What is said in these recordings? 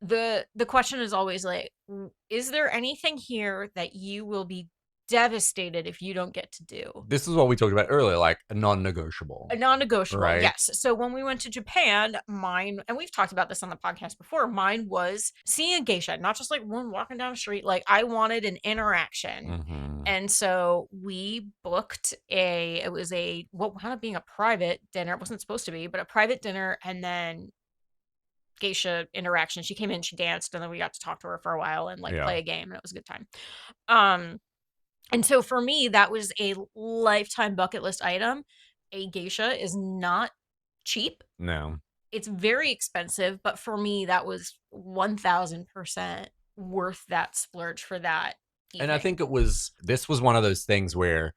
The question is always like, is there anything here that you will be devastated if you don't get to do? This is what we talked about earlier, like a A non-negotiable, non-negotiable, right? yes. So when we went to Japan, mine, and we've talked about this on the podcast before, mine was seeing a geisha, not just like one walking down the street. Like I wanted an interaction. Hmm. And so we booked it was what wound up being a private dinner. It wasn't supposed to be, but a private dinner and then geisha interaction. She came in, she danced, and then we got to talk to her for a while and like Yeah. play a game, and it was a good time. Um, and so for me, that was a lifetime bucket list item. A geisha is not cheap. No. It's very expensive, but for me, that was 1000% worth that splurge for that And I evening. think this was one of those things where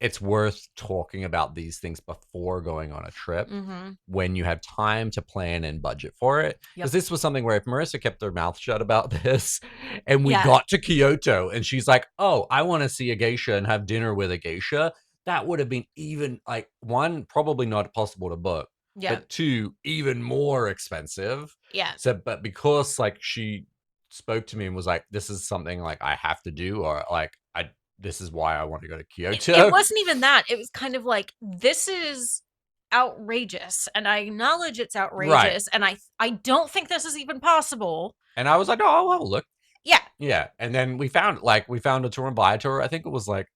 it's worth talking about these things before going on a trip Mhm. when you have time to plan and budget for it. Because Yep. this was something where if Marissa kept her mouth shut about this and we Yeah. got to Kyoto and she's like, oh, I want to see a geisha and have dinner with a geisha, that would have been even like one, probably not possible to book, Yeah. but two, even more expensive. Yeah. So, but because like she spoke to me and was like, this is something like I have to do, or like, this is why I want to go to It Kyoto. wasn't even that. It was kind of like, this is outrageous, and I acknowledge it's Right. outrageous, and I don't think this is even possible. And I was like, oh, well, look. Yeah. Yeah. And then we found a tour and buy tour. I think it was like,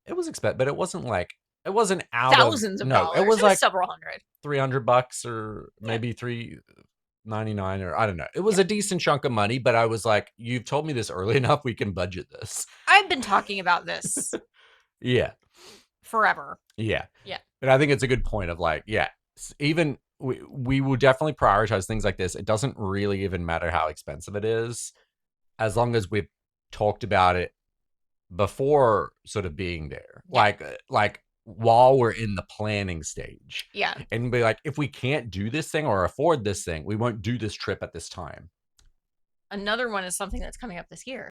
it was expensive, but it wasn't like, it wasn't out of, Thousands of no, it dollars. was It was like several hundred. $300 or Yeah. maybe 399 or I don't know. It Yeah. was a decent chunk of money, but I was like, you've told me this early enough. We can budget this. I've been talking about this Yeah. forever. Yeah. Yeah. And I think it's a good point of like, yeah, even we will definitely prioritize things like this. It doesn't really even matter how expensive it is, as long as we've talked about it before sort of being there. Yeah. Like while we're in the planning stage. Yeah. And be like, if we can't do this thing or afford this thing, we won't do this trip at this time. Another one is something that's coming up this year.